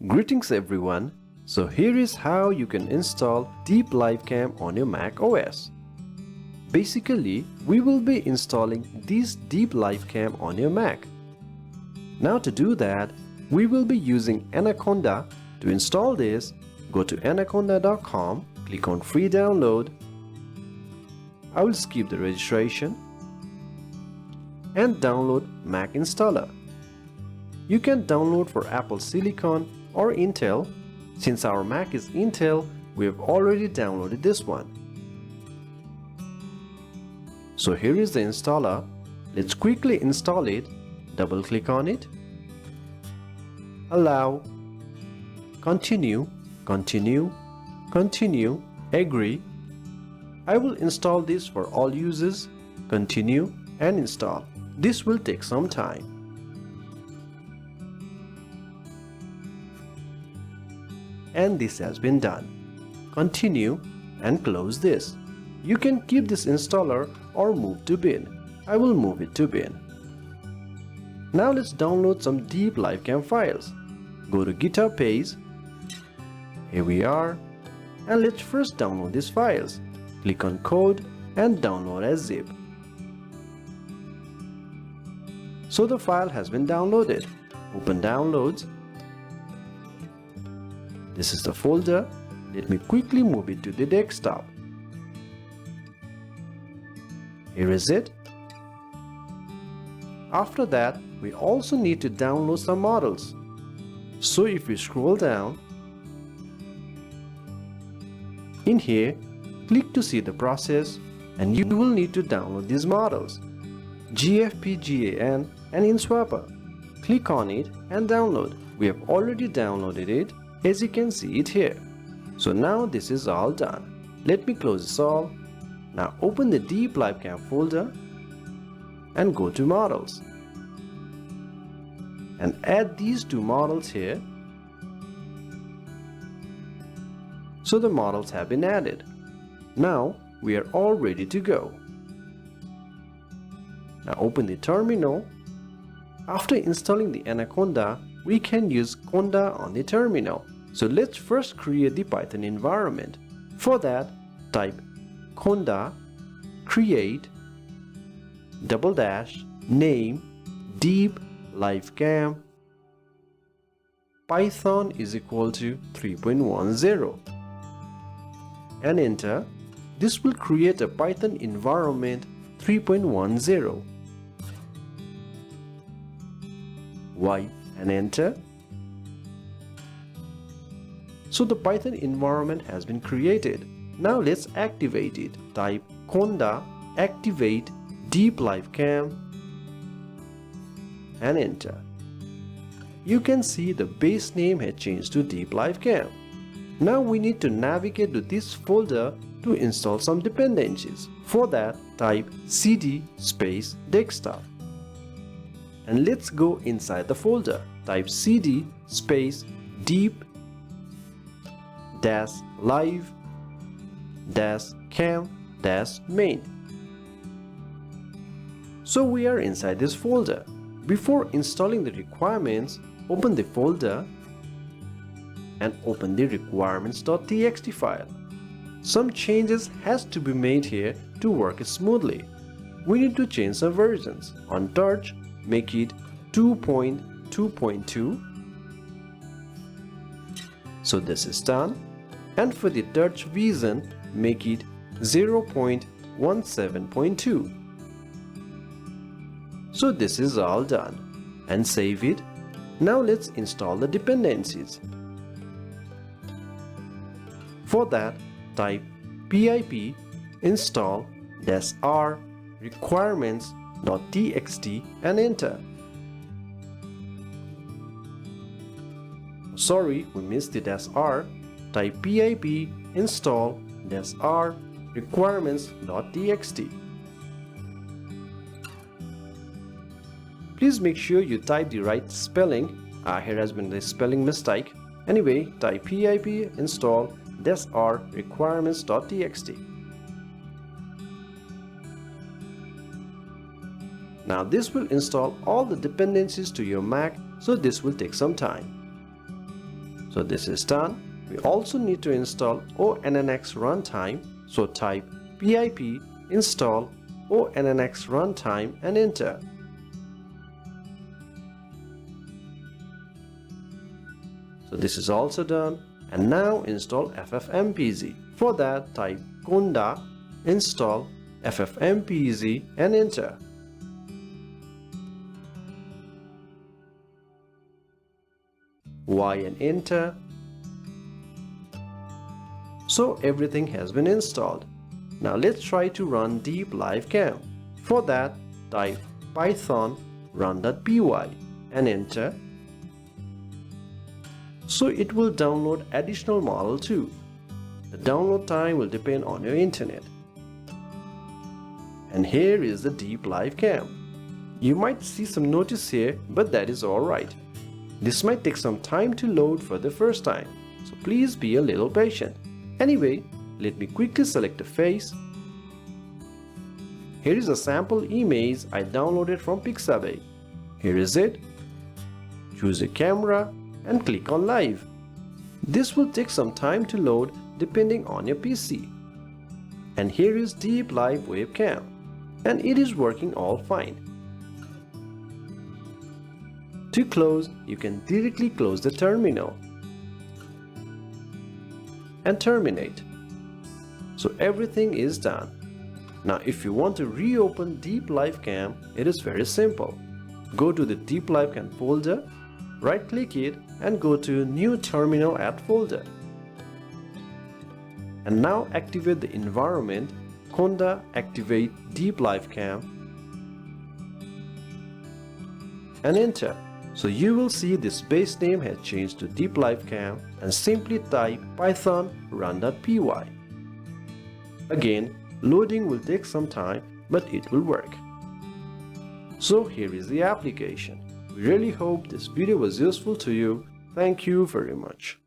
Greetings everyone. So here is how you can install DeepLiveCam on your Mac OS. Basically, we will be installing this DeepLiveCam on your Mac. Now to do that, we will be using Anaconda. To install this, go to anaconda.com, click on free download. I will skip the registration and download Mac installer. You can download for Apple Silicon or Intel. Since our Mac is Intel, we have already downloaded this one. So here is the installer. Let's quickly install it. Double click on it. Allow. Continue. Continue. Continue. Agree. I will install this for all users. Continue and install. This will take some time. And this has been done. Continue and close this. You can keep this installer or move to bin. I will move it to bin. Now let's download some DeepLiveCam files. Go to GitHub page. Here we are. And let's first download these files. Click on code and download as zip. So the file has been downloaded. Open downloads. This is the folder. Let me quickly move it to the desktop. Here is it. After that, we also need to download some models. So if we scroll down, in here, click to see the process, and you will need to download these models, GFPGAN and InSwapper. Click on it and download. We have already downloaded it, as you can see it here. So now this is all done. Let me close this all. Now open the DeepLiveCam folder and go to models. And add these two models here. So the models have been added. Now we are all ready to go. Now open the terminal. After installing the Anaconda, we can use Conda on the terminal. So let's first create the Python environment. For that, type conda create --name DeepLiveCam Python is equal to 3.10 and enter. This will create a Python environment 3.10. Y and enter. So the Python environment has been created. Now let's activate it. Type conda activate DeepLiveCam and enter. You can see the base name had changed to DeepLiveCam. Now we need to navigate to this folder to install some dependencies. For that, type cd space desktop. And let's go inside the folder. Type cd space deep live cam main. So we are inside this folder. Before installing the requirements, open the folder and open the requirements.txt file. Some changes has to be made here to work smoothly. We need to change some versions. On Torch, make it 2.2.2. So this is done. And for the Torch version, make it 0.17.2. So this is all done. And save it. Now let's install the dependencies. For that, type pip install -r requirements.txt and enter. Sorry, we missed the -r. Type pip install -r requirements.txt. Please make sure you type the right spelling. Here has been the spelling mistake. Anyway, type pip install -r requirements.txt. Now this will install all the dependencies to your Mac, so this will take some time. So this is done. We also need to install ONNX runtime. So type pip install ONNX runtime and enter. So this is also done. And now install ffmpeg. For that, type conda install ffmpeg and enter. Y and enter. So everything has been installed. Now let's try to run DeepLiveCam. For that, type python run.py and enter. So it will download additional model too. The download time will depend on your internet. And here is the DeepLiveCam. You might see some notice here, but that is alright. This might take some time to load for the first time, so please be a little patient. Anyway, let me quickly select a face. Here is a sample image I downloaded from Pixabay. Here is it. Choose a camera and click on live. This will take some time to load depending on your PC. And here is Deep Live Webcam, and it is working all fine. To close, you can directly close the terminal and terminate. So everything is done. Now if you want to reopen DeepLiveCam, it is very simple. Go to the DeepLiveCam folder, right click it and go to New Terminal Add folder. And now activate the environment, conda activate DeepLiveCam and enter. So you will see this base name has changed to DeepLiveCam and simply type python run.py. Again, loading will take some time, but it will work. So here is the application. We really hope this video was useful to you. Thank you very much.